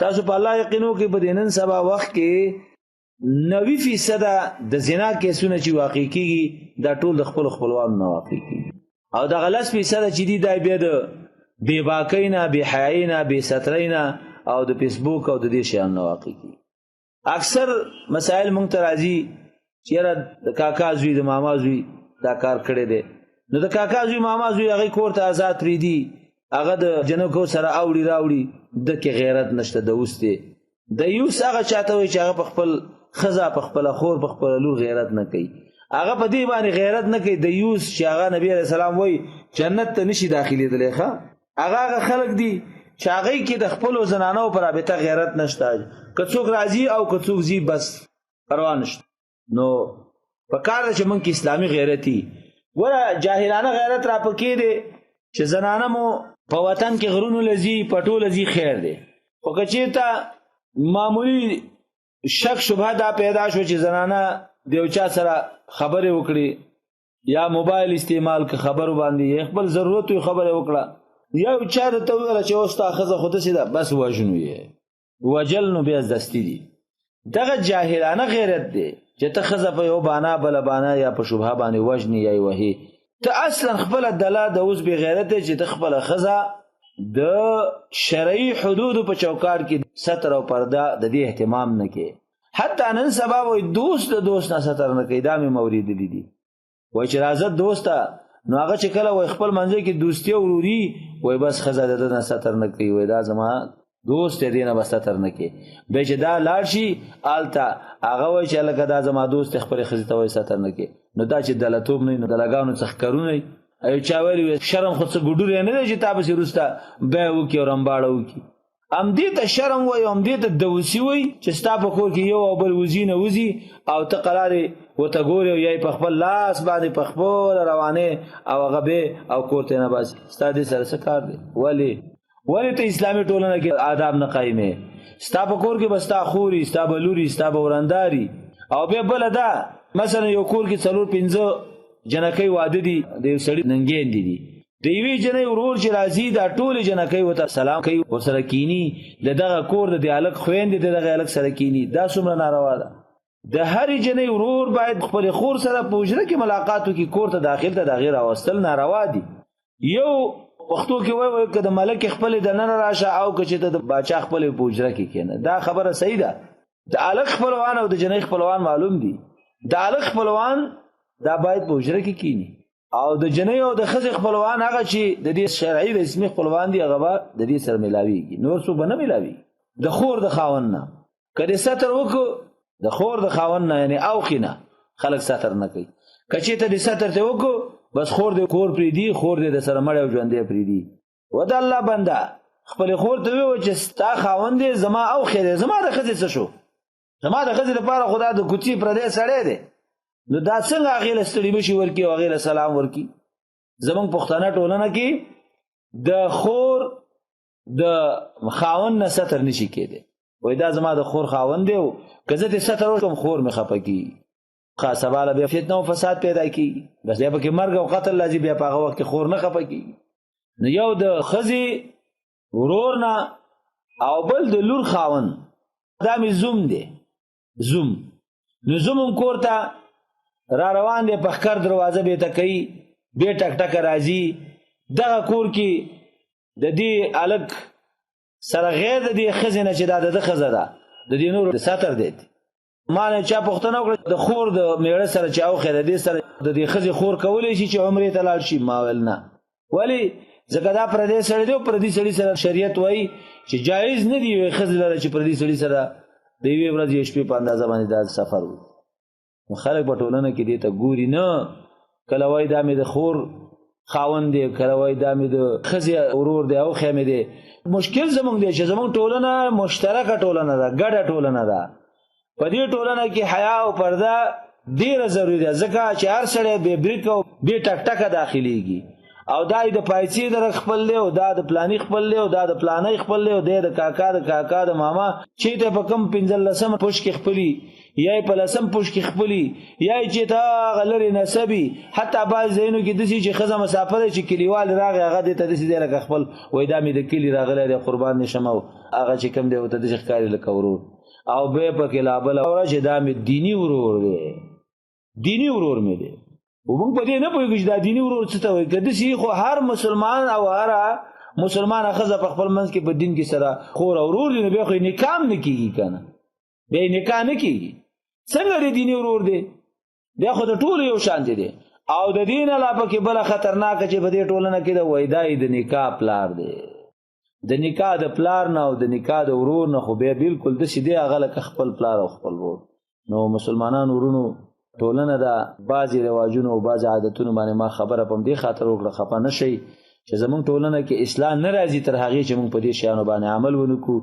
تاسو په الله یقینو کې په دینن سبا وخت کې 90% د زنا کیسونه چې واقع کیږي دا ټول د خپل خپلوانو نه واقع کیږي او د 10% چې دي دا بیا د بے باکینا بے حیاینا بے سترینا او د فیسبوک او د دې شیانو نه واقع کیږي. اکثر مسائل مونږ ته راځي چې د کاکا زوی د ماما زوی دا کار کړی دی نو د کاکا زوی ماما زوی هغه کور ته آزاد پریدي هغه د جنکو سره اوړي راوړي د کې غیرت نشته د اوسته د یوس هغه چاته وي چې هغه په خپل خزا په خپل خور په خپل لور غیرت نه کوي هغه په دې باندې غیرت نه کوي د یوس چې هغه نبی عليه السلام وای جنت ته نشي داخلي دلې ښه هغه خلق دي چې هغه کې د خپل زنانو پر رابطه غیرت نشته که څوک راضي او که څوک زی بس پروا نشته نو په کار چې مونږ کې اسلامي غیرتي ګوره جاهلانه غیرت را پکې دي چې زنانه مو په وطن کې غرونو لذي پټو لذي خیر دي خو که چېرته معمولی شک شبهه دا پیدا شو چې زنانه دیوچا سره خبرې وکړي یا موبایل استعمال که خبرو باندې خپل ضرورت خبرې وکړه یا چا ته ویل چې اوستا خزه خود سي دا بس وژنو یې وجل نو بیا دستی دي دغه جاهلانه غیرت دی چې ته خزه په یو بانا بل بانا یا په شبهه باندې وژني یا وهي ته اصلا خپل دلا د اوس به غیرت چې ته خپل خزه د شرعي حدود په چوکاټ کې ستر او پرده د دې اهتمام نه کوي حتی نن سبا وای دوست د دوست نه ستر نه کوي دا مې مورید دي وای چې راځه دوسته نو هغه چې کله وای خپل منځ کې دوستي او وروري وای بس خزه د نه ستر نه کوي وای دا زما دوست دې نه بس ستر نه کوي به چې دا لاړ شي آلتا هغه وای چې لکه دا زما دوست خپل خزه ته وای ستر نه کوي نو دا چې دلتوب نه نو دلګانو څخه کارونه ای چا ویل شرم خو څه ګډور نه دی چې تاسو روستا به وکي او رمباړه وکي ام دې ته شرم وای ام دې ته دوسی وای چې ستا په کور کې یو او بل وزینه وزي او ته قرارې وته ګوري یای په خپل لاس باندې په خپل روانه او غبه او کوړته نه باز ستا دې سره څه کار دی ولی ته اسلامي ټولنه کې آداب نه قائمه ستا په کور کې بستا خوري ستا بلوري ستا ورنداري او به بل دا مثلا یو کور کې څلور پنځه جنکې واده دي د سړي ننګې دي د یوې جنې ورور چې راځي دا ټول جنکې وته سلام کوي ورسره کینی دغه کور د الګ خويندې دغه الګ سره کینی دا څومره ناروا ده د هر جنې ورور باید خپل خور سره پوجره کې ملاقات وکړي کور ته داخل ته د غیر اوستل ناروا دي یو وختو کې وای کده ملک خپل د نن راشه او چې ته د باچا خپل پوجره کې کینه دا خبره صحیح ده د الګ خپلوان او د جنې خپلوان معلوم دي د الګ خپلوان دا باید پوجره کې کینی او د جنې او د خزې خپلوان هغه چې د دې شرعي رسمي خپلوان دي هغه د دې سره ملاويږي نور څه بنه ملاوي د خور د خاون نه کله ستر وکړو د خور د خاون نه یعنی او خینه خلک ستر نه کوي کچې ته د ستر ته وکړو بس خور د کور پری دی خور د سره مړ او ژوندې پری دی ود الله بندا خپل خور ته وی چې ستا خاون دې زما او خیر زما د خزې څه شو زما د خزې لپاره خدا د کوچی پر دې سړې دی نو دا څنګه غیله ستړي بشي ورکی او غیله سلام ورکی زمون پښتانه ټولنه کې د خور د خاون نه ستر نشي کېده وای دا زما د خور خاون دی او کزه ته ستر کوم خور می خپکی خاصباله بیا فتنه او فساد پیدا کی بس بیا پکې مرګ او قتل لازم بیا په هغه وخت خور نه خپکی نو یو د خزي ورور نه او بل د لور خاون دا می زوم دی زوم نو زوم کوړه را روان دی په خر دروازه به تکي به ټک ټک راځي دغه کور کې د دې الګ سره غیر د دې خزینه چې د خزه ده د دې نور د ساتر دی ما نه چا پښتنه وکړه د خور د میړه سره چې او خیر دې سره د دې خزي خور کولې شي چې عمره ته لاړ شي ما ول نه ولی ځکه دا پردې سره دی پردې سړي سره شریعت وایي چې جایز نه دی خزل لره چې پردې سړي سره د یوې ورځې شپې په اندازه باندې د سفر وي خلک په ټولنه کې دې ته ګوري نه کله وای دا مې د خور خاوند دی کله وای دا مې د خزي ورور دی او خېمه دی مشکل زمونږ دی چې زمونږ ټولنه مشترکه ټولنه ده ګډه ټولنه ده په دې ټولنه کې حیا او پرده ډیره ضروری ده ځکه چې هر سړی به بریک او به ټک ټک داخليږي او دا د پایڅې در خپل له او دا د پلاني خپل له او دا د پلاني خپل له او د کاکا د ماما چې ته په کم 15 پوش کې خپلی یا په لسم پوش کې خپلی یا چې تا غلری نسبی حتی باز زینو کې دسی چې خزه مسافر چې کلیوال راغی هغه د ته دسی لکه خپل وای دا مې د کلی راغلی د قربان نشم او هغه چې کم دی او ته د ښکاری لکه ورور او به په کې لابل او چې دا مې دینی ورور دی دینی ورور مې دی وبم په دې نه پوهیږي چې دا دینی ورور څه ته وایي کله چې خو هر مسلمان او هر مسلمان خزه په خپل منځ کې په دین کې سره خور او ورور دی نه به خو نکام نه کیږي کنه به نکاح نه کیږي څنګه دی دینی ورور دی بیا خو د ټول یو شان دی او د دین علاوه کې بل خطرناک چې په دې ټولنه کې د وېدای د نکاح پلار دی د نکاح د پلار نه او د نکاح د ورور نه خو به بالکل د سیده غلط خپل پلار او خپل ورور نو مسلمانانو ورونو ټولنه دا بعضی رواجونو او بعضی عادتونو باندې ما خبره پم دي خاطر وکړه خپه نشي چې زمونږ ټولنه کې اسلام نه راځي تر هغه چې موږ په دې شیانو باندې عمل ونکړو